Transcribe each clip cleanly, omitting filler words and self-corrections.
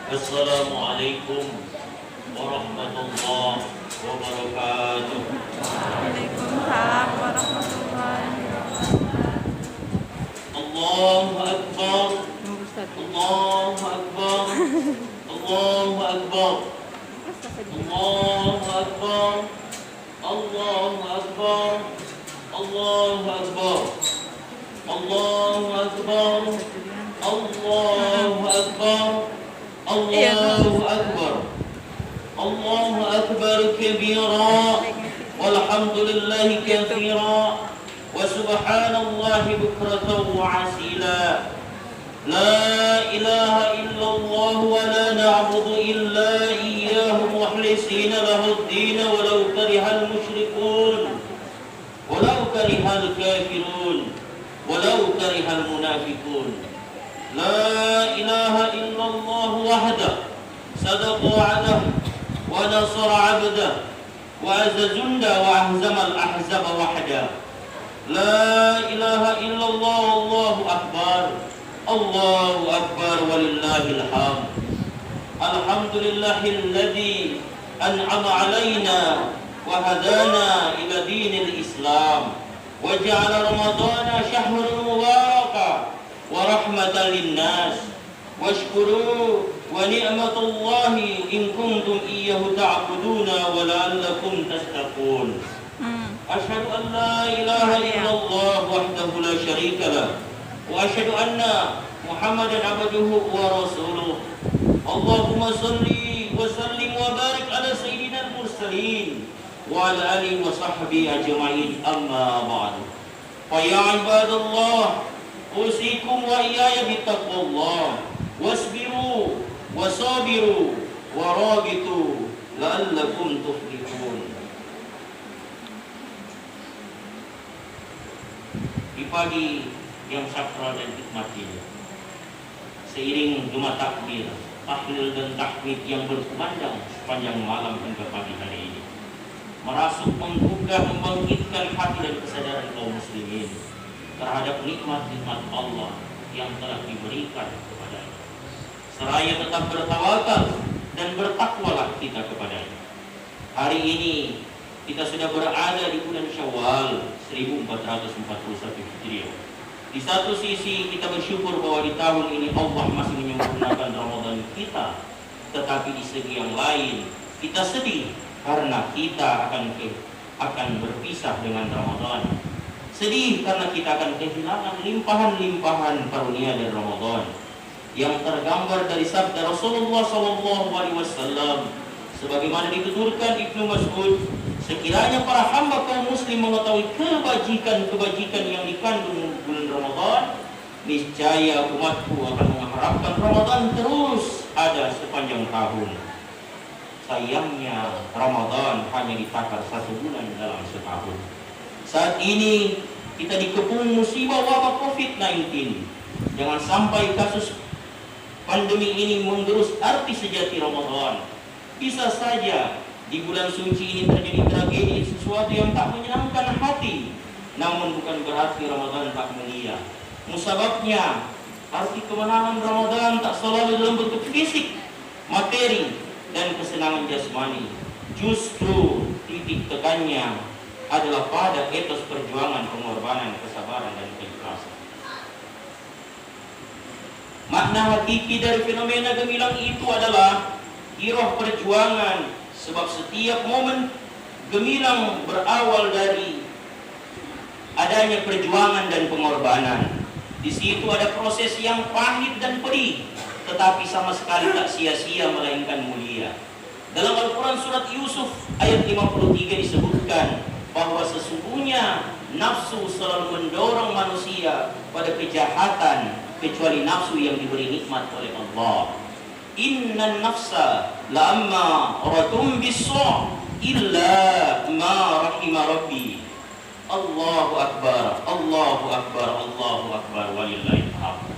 Assalamualaikum warahmatullahi wabarakatuh. Waalaikumsalam warahmatullahi wabarakatuh. Allahu Akbar. Ustaz. Allahu Akbar. Allahu Akbar. Allahu Akbar. Allahu Akbar. Allahu Akbar. Allahu Akbar. Allahu Akbar. Allahu Akbar. Allahu Akbar kabira. Walhamdulillahi katsira. Wa subhanallahi bukratan wa asila. La ilaha illallah wa la na'budu illa iyyahu mukhlisina lahud-din walau karihal musyrikun walau karihal kafirun walau karihal munafiqun. La ilaha illallah wahdah sadaqa wa'dah wa nasara 'abdah wa azza junda wa ahzama al-ahzaba wahda. La ilaha illallah wallahu akbar. Allahu akbar walillahil hamd. Alhamdulillahilladzi an'ama 'alaina wa hadana ila dinil Islam wa ja'ala ramadana shahran mubaraka wa rahmatan linnas. Washkuru wa ni'matullahi in kuntum iyyahu ta'buduna wa la'allakum tattaqun. Asyhadu an la ilaha illallah wahdahu la syarika lah wa asyhadu anna Muhammadan abduhu wa rasuluh. Allahumma salli wa sallim wa barik ala sayyidina al-mursalin wa ala alihi wa sahbihi ajma'in, amma ba'du. Fa ya ibadallah, usikum wa iyaya bittaqwallah, wasbiru wa sabiru wa rabitu la'allakum tuflihun. Di pagi yang sakral dan hikmat ini, seiring Jumat Takbir, tahlil dan tahmid yang berkumandang sepanjang malam hingga pagi hari ini, merasuk menggugah membangkitkan hati dan kesadaran kaum muslimin terhadap nikmat-nikmat Allah yang telah diberikan kepadanya. Seraya tetap bertawakal dan bertakwalah kita kepadanya. Hari ini kita sudah berada di bulan Syawal 1441 Hijriah. Di satu sisi kita bersyukur bahwa di tahun ini Allah masih menyempurnakan Ramadan kita, tetapi di segi yang lain kita sedih karena kita akan berpisah dengan Ramadan. Sedih karena kita akan kehilangan limpahan-limpahan karunia dari Ramadan yang tergambar dari sabda Rasulullah SAW, sebagaimana dituturkan Ibnu Mas'ud, sekiranya para hamba kaum muslim mengetahui kebajikan-kebajikan yang dikandung bulan Ramadan, niscaya umatku akan mengharapkan Ramadan terus ada sepanjang tahun. Sayangnya Ramadan hanya ditakar 1 bulan dalam setahun. Saat ini kita dikepung musibah wabah COVID-19. Jangan sampai kasus pandemi ini menggerus arti sejati Ramadan. Bisa saja di bulan suci ini terjadi tragedi, sesuatu yang tak menyenangkan hati, namun bukan berarti Ramadan tak mulia. Musababnya, arti kemenangan Ramadan tak selalu dalam bentuk fisik, materi, dan kesenangan jasmani. Justru titik tekannya adalah pada etos perjuangan, pengorbanan, kesabaran, dan keikhlasan. Makna hakiki dari fenomena gemilang itu adalah giroh perjuangan. Sebab setiap momen gemilang berawal dari adanya perjuangan dan pengorbanan. Di situ ada proses yang pahit dan perih, tetapi sama sekali tak sia-sia melainkan mulia. Dalam Al-Quran surat Yusuf ayat 53 disebutkan bahwa sesungguhnya nafsu selalu mendorong manusia pada kejahatan kecuali nafsu yang diberi nikmat oleh Allah. Inna nafsa la'amma ratum bis-su' illa ma rahima rabbi. Allahu akbar, Allahu akbar, Allahu akbar, walillahil hamd.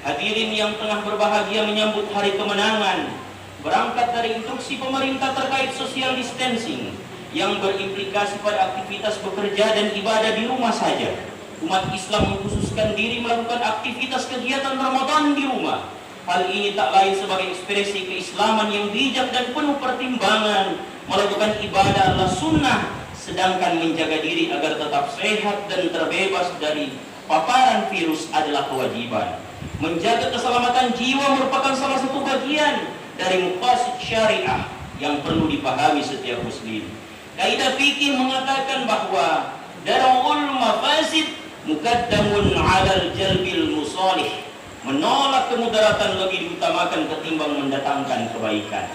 Hadirin yang tengah berbahagia menyambut hari kemenangan, berangkat dari instruksi pemerintah terkait social distancing yang berimplikasi pada aktivitas bekerja dan ibadah di rumah saja. Umat Islam mengkhususkan diri melakukan aktivitas kegiatan Ramadan di rumah. Hal ini tak lain sebagai ekspresi keislaman yang bijak dan penuh pertimbangan. Melakukan ibadah adalah sunnah, sedangkan menjaga diri agar tetap sehat dan terbebas dari paparan virus adalah kewajiban. Menjaga keselamatan jiwa merupakan salah satu bagian dari maqasid syariah yang perlu dipahami setiap muslim. Kaidah fikih mengatakan bahwa darul mafasid muqaddamun 'alal jalbil musalih. Menolak kemudaratan lebih diutamakan ketimbang mendatangkan kebaikan.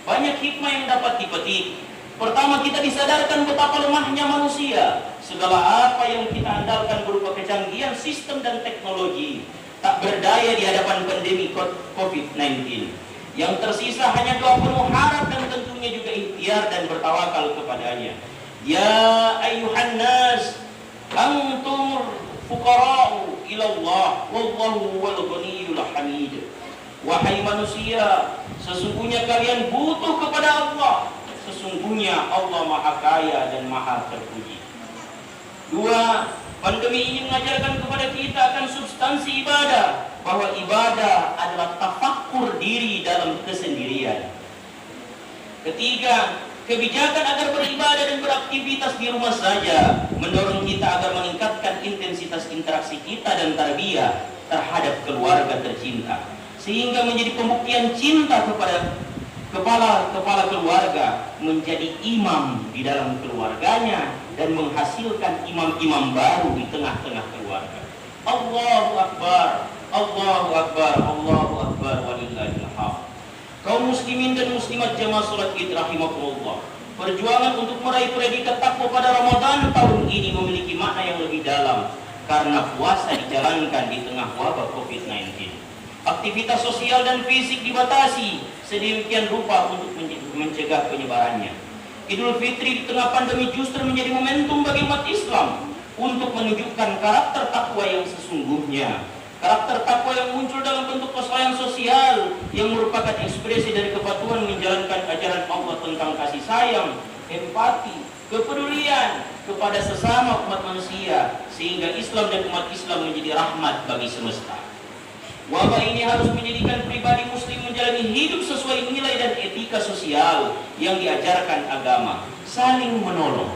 Banyak hikmah yang dapat dipetik. Pertama, kita disadarkan betapa lemahnya manusia. Segala apa yang kita andalkan berupa kecanggihan sistem dan teknologi tak berdaya di hadapan pandemi COVID-19. Yang tersisa hanya doa penuh harap dan tentunya juga ikhtiar dan bertawakal kepadanya. Ya ayyuhan nas, antum fuqara'u ila Allah wallahu huwal ghaniyyul hamid. Wahai manusia, sesungguhnya kalian butuh kepada Allah. Sesungguhnya Allah Maha Kaya dan Maha Terpuji. Dua, pandemi ini mengajarkan kepada kita akan substansi ibadah, bahwa ibadah adalah tafakkur diri dalam kesendirian. Ketiga, kebijakan agar beribadah dan beraktivitas di rumah saja mendorong kita agar meningkatkan intensitas interaksi kita dan tarbiyah terhadap keluarga tercinta, sehingga menjadi pembuktian cinta kepada kepala keluarga menjadi imam di dalam keluarganya dan menghasilkan imam-imam baru di tengah-tengah keluarga. Allahu Akbar, Allahu Akbar, Allahu Akbar, walillahil hamd. Kaum muslimin dan muslimat jamaah salat Id rahimakumullah, perjuangan untuk meraih predikat takwa pada Ramadan tahun ini memiliki makna yang lebih dalam karena puasa dijalankan di tengah wabah COVID-19. Aktivitas sosial dan fisik dibatasi sedemikian rupa untuk mencegah penyebarannya. Idul Fitri di tengah pandemi justru menjadi momentum bagi umat Islam untuk menunjukkan karakter takwa yang sesungguhnya. Karakter takwa yang muncul dalam bentuk kesolehan sosial yang merupakan ekspresi dari kepatuhan menjalankan ajaran Allah tentang kasih sayang, empati, kepedulian kepada sesama umat manusia, sehingga Islam dan umat Islam menjadi rahmat bagi semesta. Wabah ini harus menjadikan pribadi muslim menjalani hidup sesuai nilai dan etika sosial yang diajarkan agama. Saling menolong,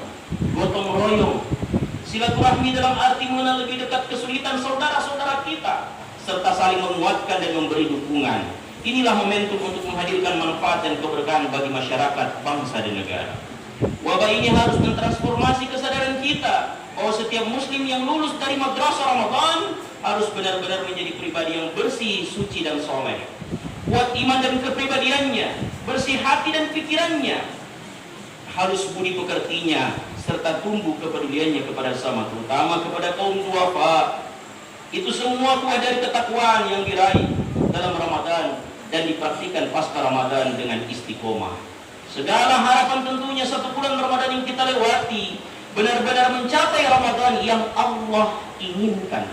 gotong royong, silaturahmi dalam arti mengenal lebih dekat kesulitan saudara-saudara kita, serta saling menguatkan dan memberi dukungan. Inilah momentum untuk menghadirkan manfaat dan keberkahan bagi masyarakat, bangsa dan negara. Wabah ini harus mentransformasi kesadaran kita bahwa setiap muslim yang lulus dari madrasah Ramadan harus benar-benar menjadi pribadi yang bersih, suci dan soleh. Kuat iman dan kepribadiannya, bersih hati dan pikirannya, halus budi pekertinya, serta tumbuh kepeduliannya kepada sesama, terutama kepada kaum duafa. Itu semua buah dari ketakwaan yang diraih dalam Ramadan dan dipraktikkan pasca Ramadan dengan istiqomah. Segala harapan tentunya satu bulan Ramadan yang kita lewati benar-benar mencapai Ramadan yang Allah inginkan,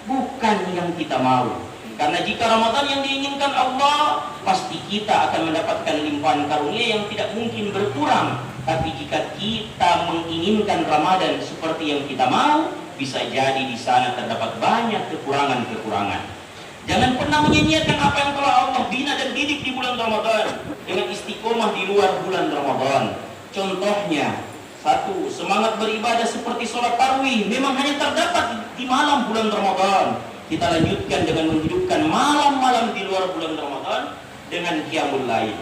bukan yang kita mau. Karena jika Ramadan yang diinginkan Allah, pasti kita akan mendapatkan limpahan karunia yang tidak mungkin berkurang. Tapi jika kita menginginkan Ramadan seperti yang kita mau, bisa jadi di sana terdapat banyak kekurangan-kekurangan. Jangan pernah menyanyiakan apa yang telah Allah bina dan didik di bulan Ramadan dengan istiqomah di luar bulan Ramadan. Contohnya, satu, semangat beribadah seperti sholat tarawih memang hanya terdapat di malam bulan Ramadan. Kita lanjutkan dengan menghidupkan malam-malam di luar bulan Ramadan dengan qiyamul lail.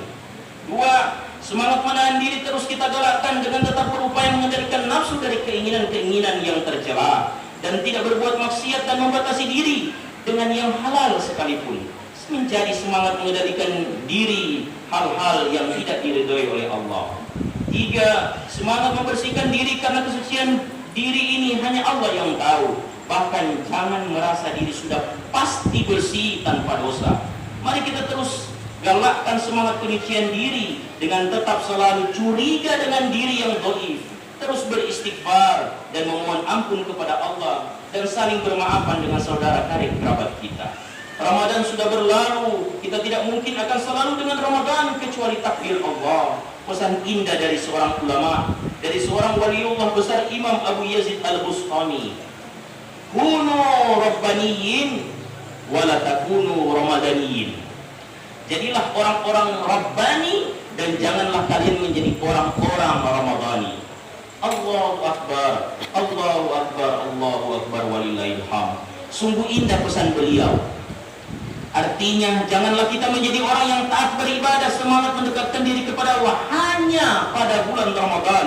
Dua, semangat menahan diri terus kita galakkan dengan tetap berupaya mengendalikan nafsu dari keinginan-keinginan yang tercela dan tidak berbuat maksiat dan membatasi diri dengan yang halal sekalipun. Menjadi semangat mengendalikan diri hal-hal yang tidak diridhoi oleh Allah. Tiga, semangat membersihkan diri karena kesucian diri ini hanya Allah yang tahu. Bahkan jangan merasa diri sudah pasti bersih tanpa dosa. Mari kita terus galakkan semangat penyucian diri dengan tetap selalu curiga dengan diri yang dhaif, terus beristighfar dan memohon ampun kepada Allah dan saling bermaafan dengan saudara karib kerabat kita. Ramadan sudah berlalu, kita tidak mungkin akan selalu dengan Ramadan kecuali takdir Allah. Pesan indah dari seorang ulama, dari seorang waliullah besar Imam Abu Yazid Al-Bustami. Kunu rabbaniyin wala takunu ramadaniyin. Jadilah orang-orang rabbani dan janganlah kalian menjadi orang-orang ramadhani. Allahu akbar, Allahu akbar, Allahu akbar, walillahil hamd. Sungguh indah pesan beliau. Artinya janganlah kita menjadi orang yang taat beribadah, semangat mendekatkan diri kepada Allah hanya pada bulan Ramadan.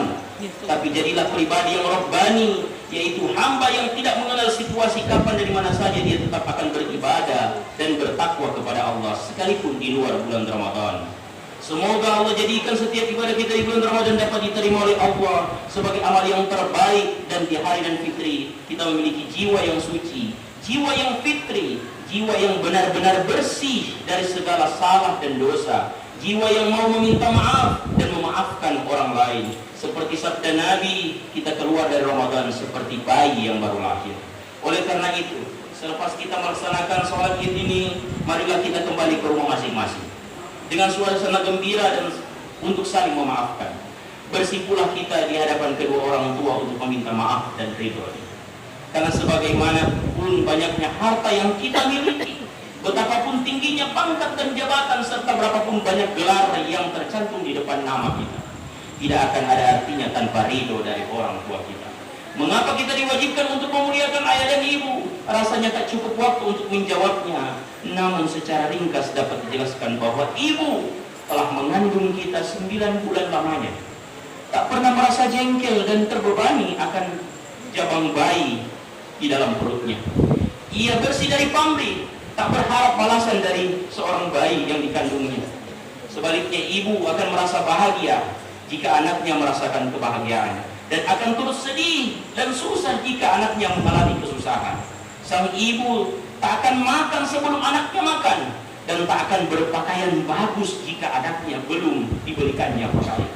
Tapi jadilah pribadi yang rabbani, yaitu hamba yang tidak mengenal situasi kapan dari mana saja dia tetap akan beribadah dan bertakwa kepada Allah sekalipun di luar bulan Ramadan. Semoga Allah jadikan setiap ibadah kita di bulan Ramadan dapat diterima oleh Allah sebagai amal yang terbaik, dan di hari dan fitri kita memiliki jiwa yang suci, jiwa yang fitri, jiwa yang benar-benar bersih dari segala salah dan dosa, jiwa yang mau meminta maaf dan memaafkan orang lain. Seperti sabda Nabi, kita keluar dari Ramadan seperti bayi yang baru lahir. Oleh karena itu, selepas kita melaksanakan sholat Id ini, marilah kita kembali ke rumah masing-masing dengan suasana gembira dan untuk saling memaafkan. Bersimpulah kita di hadapan kedua orang tua untuk meminta maaf dan ridho. Karena sebagaimanapun banyaknya harta yang kita miliki, betapapun tingginya pangkat dan jabatan, serta berapapun banyak gelar yang tercantum di depan nama kita, tidak akan ada artinya tanpa ridho dari orang tua kita. Mengapa kita diwajibkan untuk memuliakan ayah dan ibu? Rasanya tak cukup waktu untuk menjawabnya. Namun secara ringkas dapat dijelaskan bahwa ibu telah mengandung kita 9 bulan lamanya. Tak pernah merasa jengkel dan terbebani akan jabang bayi di dalam perutnya. Ia bersih dari pamrih, tak berharap balasan dari seorang bayi yang dikandungnya. Sebaliknya ibu akan merasa bahagia jika anaknya merasakan kebahagiaan, dan akan turut sedih dan susah jika anaknya mengalami kesusahan. Sang ibu tak akan makan sebelum anaknya makan, dan tak akan berpakaian bagus jika anaknya belum diberikannya pakaian.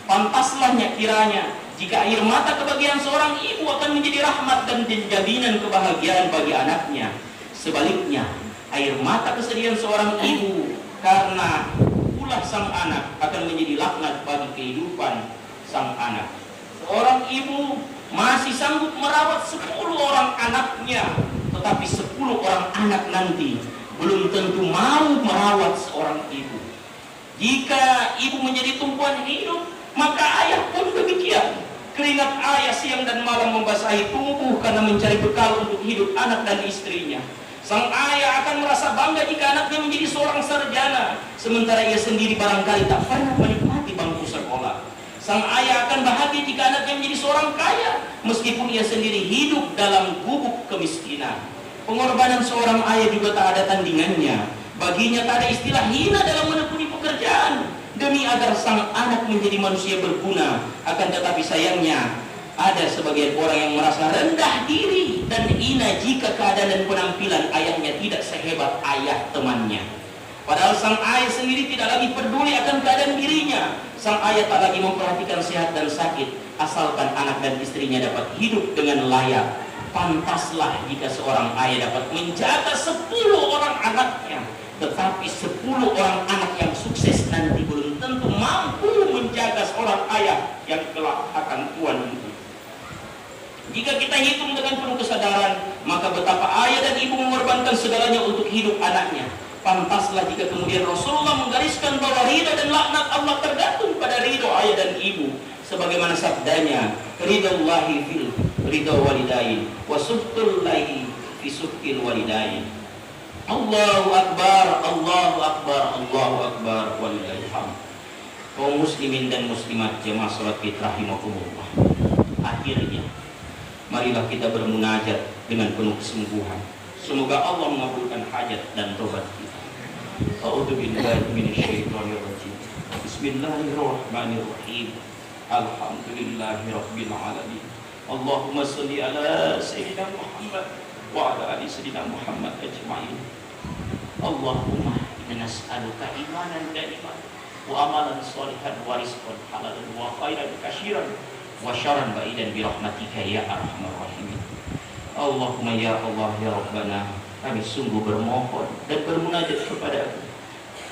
Pantaslahnya kiranya jika air mata kebahagiaan seorang ibu akan menjadi rahmat dan jaminan kebahagiaan bagi anaknya. Sebaliknya, air mata kesedihan seorang ibu karena ulah sang anak akan menjadi laknat bagi kehidupan sang anak. Seorang ibu masih sanggup merawat 10 orang anaknya, tetapi 10 orang anak nanti belum tentu mau merawat seorang ibu. Jika ibu menjadi tumpuan hidup, maka ayah pun demikian. Keringat ayah siang dan malam membasahi tubuh karena mencari bekal untuk hidup anak dan istrinya. Sang ayah akan merasa bangga jika anaknya menjadi seorang sarjana, sementara ia sendiri barangkali tak pernah menikmati bangku sekolah. Sang ayah akan bahagia jika anaknya menjadi seorang kaya, meskipun ia sendiri hidup dalam gubuk kemiskinan. Pengorbanan seorang ayah juga tak ada tandingannya. Baginya tak ada istilah hina dalam menekuni pekerjaan, demi agar sang anak menjadi manusia berguna. Akan tetapi sayangnya, ada sebagian orang yang merasa rendah diri dan hina jika keadaan dan penampilan ayahnya tidak sehebat ayah temannya. Padahal sang ayah sendiri tidak lagi peduli akan keadaan dirinya. Sang ayah tak lagi memperhatikan sehat dan sakit, asalkan anak dan istrinya dapat hidup dengan layak. Pantaslah jika seorang ayah dapat menjaga 10 orang anaknya, tetapi 10 orang anak yang sukses nanti belum tentu mampu menjaga seorang ayah yang kelak akan tua nanti. Jika kita hitung dengan penuh kesadaran, maka betapa ayah dan ibu mengorbankan segalanya untuk hidup anaknya. Pantaslah jika kemudian Rasulullah menggariskan bahwa ridha dan laknat Allah tergantung pada ridha ayah dan ibu, sebagaimana sabdanya, ridhallahi fil ridha walidain wa suhtullahi fi suhtil walidain. Allahu akbar, Allahu akbar, Allahu akbar, walillahil hamd. Kaum muslimin dan muslimat jemaah salat Id rahimakumullah. Akhirnya, marilah kita bermunajat dengan penuh kesungguhan. Semoga Allah mengabulkan hajat dan tobat kita. A'udzu billahi minasyaitonir rajim. Bismillahirrahmanirrahim. Alhamdulillahirabbil alamin. Allahumma shalli ala sayyidina Muhammad wa ala ali sayyidina Muhammad ajma'in. Allahumma inna nas'aluka imanan da'iman wa amalan shalihan wa rizqan halalan wa khairan katsiran wa syarran ba'idan bi rahmatika ya arhamar rahimin. Allahumma ya Allah ya Rabbana, kami sungguh bermohon dan bermunajat kepada-Mu.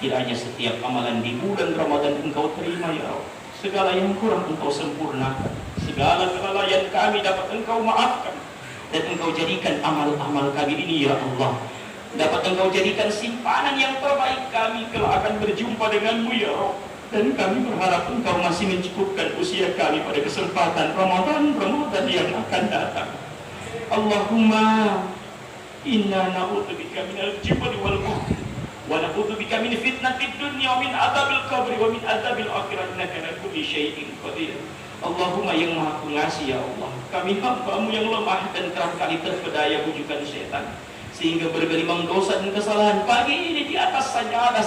Kiranya setiap amalan di bulan Ramadan Engkau terima ya Allah. Segala yang kurang Engkau sempurnakan, segala kelalaian kami dapat Engkau maafkan, dan Engkau jadikan amal-amal kami ini ya Allah dapat Engkau jadikan simpanan yang terbaik kami kelak akan berjumpa denganmu ya Rabb. Dan kami berharap Engkau masih mencukupkan usia kami pada kesempatan Ramadan yang akan datang. Allahumma inna na'udzubika minal jibri wal bukhli wa na'udzubika min fitnatid dunya wa min adzabil qabri wa min adzabil akhirah innaka ala kulli syai'in qadir. Allahumma yang Maha Pengasih ya Allah, kami hamba-Mu yang lemah dan kerap kali terpedaya bujukan syaitan sehingga bergelimang dosa dan kesalahan. Pagi ini di atas sajadah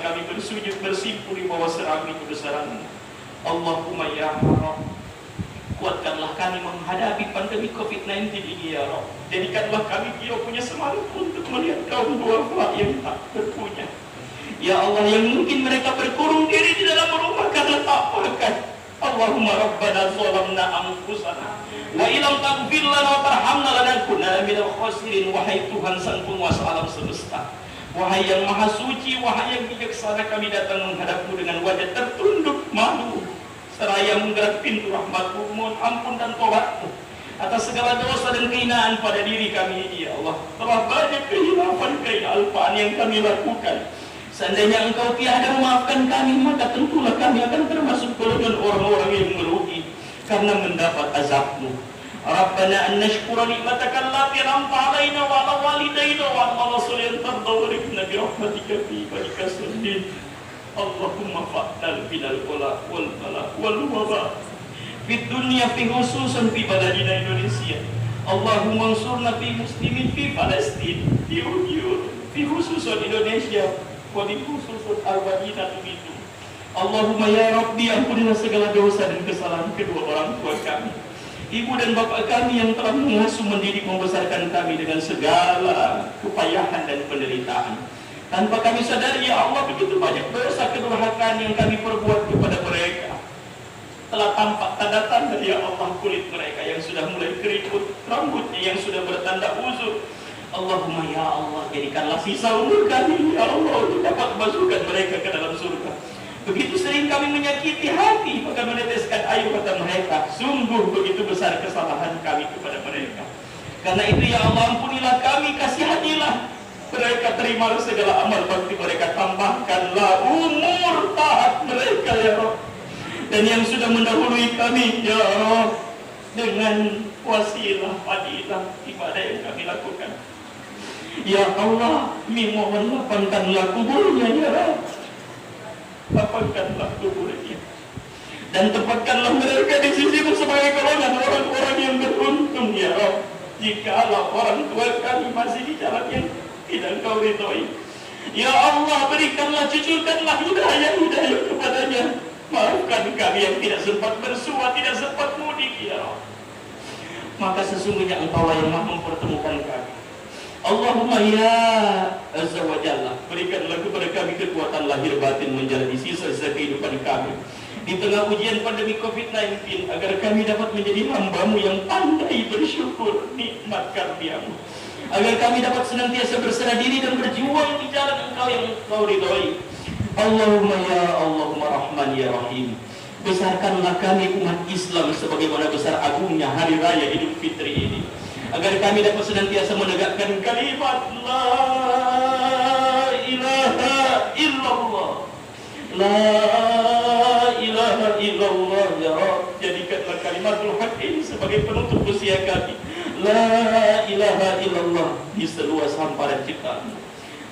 kami bersujud bersimpuh di bawah serami kebesaran-Mu. Allahumma ya Rabb, kuatkanlah kami menghadapi pandemi COVID-19 ini ya Rabb. Jadikanlah kami jiwa punya semangat untuk melihat kaum duafa yang tak berpunya. Ya Allah, yang mungkin mereka berkurung diri di dalam rumah karena tak makan. Allahumma rabbana zalamna anfusana wa ilam taghfir lana wa tarhamna lanakunanna minal khasirin. Wahai Tuhan sang penguasa alam semesta, wahai yang maha suci, wahai yang bijaksana, kami datang menghadap-Mu dengan wajah tertunduk malu seraya menggerak pintu rahmat-Mu, mohon ampun dan tobat-Mu atas segala dosa dan kehinaan pada diri kami ini ya Allah. Telah banyak kehilapan yang kami lakukan. Seandainya Engkau tiada memaafkan kami, maka tentulah kami akan termasuk golongan orang-orang yang merugi karena mendapat azab-Mu. Rabbana an nashkura ni'mataka allati an'amta 'alaina wa 'ala walidayna wa 'ala rasulina tardawrifna bi rahmatika fi ibadika salihin. Allahumma fa'tal binal qala wal bala wal waba fi dunya fi khususan fi baladina Indonesia. Allahumma ansurna fi muslimin fi Palestin fi khususan Indonesia wa fi khususan al-Madinah itu. Allahumma ya Rabbi, ampunilah segala dosa dan kesalahan kedua orang tua kami, ibu dan bapak kami yang telah mengasuh, mendidik, membesarkan kami dengan segala kepayahan dan penderitaan. Tanpa kami sadari ya Allah, begitu banyak dosa kedurhakaan yang kami perbuat kepada mereka. Telah tampak tanda-tanda ya Allah, kulit mereka yang sudah mulai keriput, rambutnya yang sudah bertanda uzur. Allahumma ya Allah, jadikanlah sisa umur kami ya Allah untuk dapat masukkan mereka ke dalam surga. Begitu sering kami menyakiti hati, maka meneteskan air mata mereka. Sungguh begitu besar kesalahan kami kepada mereka. Karena itu ya Allah, ampunilah kami, kasihanilah mereka, terimalah segala amal bakti mereka, tambahkanlah umur taat mereka ya Rabb. Dan yang sudah mendahului kami ya Rabb, dengan wasilah fadilah ibadah yang kami lakukan, ya Allah, mohon lapangkanlah kuburnya ya Rabb. Lapangkanlah kuburnya dan tempatkanlah mereka di sisi-Mu sebagai golongan orang-orang yang beruntung ya Rabb. Jikalau orang tua kami masih di jalan yang tidak Engkau ridhoi, ya Allah, berikanlah, cucurkanlah hidayah kepadanya. Maafkan kami yang tidak sempat bersua, tidak sempat mudik ya Rabb. Maka sesungguhnya Engkau-lah yang maha mempertemukan kami. Allahumma ya Azza wa Jalla, berikanlah kepada kami kekuatan lahir batin menjalani sisa-sisa kehidupan kami di tengah ujian pandemi COVID-19, agar kami dapat menjadi hamba-Mu yang pandai bersyukur nikmat karunia-Mu, agar kami dapat senantiasa berserah diri dan berjuang di jalan Engkau yang Engkau ridhoi. Allahumma ya Allahumma Rahman ya Rahim, besarkanlah kami umat Islam sebagaimana besar agungnya hari raya Idul Fitri ini, agar kami dapat senantiasa menegakkan kalimat la ilaha illallah, la ilaha illallah ya Rabb. Jadikanlah kalimatul haq ini sebagai penutup usia kami, la ilaha illallah, di seluas hamparan ciptaan.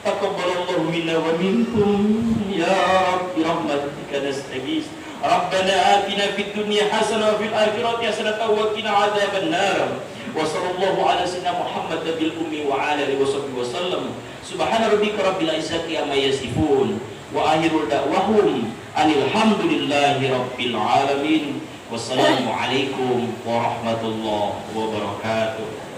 Taqabbalallahu minna wa minkum ya Rabb, bi rahmatika nastaghits. Rabbana atina fid dunya hasanah wa fil akhirati hasanah wa qina adzaban nar. Wa sallallahu ala sayyidina Muhammad bil ummi wa ala alihi wa sallam. Subhana rabbika rabbil izzati amma yasifun wa akhirul da'wahum anil hamdulillahi rabbil alamin. Wassalamu alaikum warahmatullahi wabarakatuh.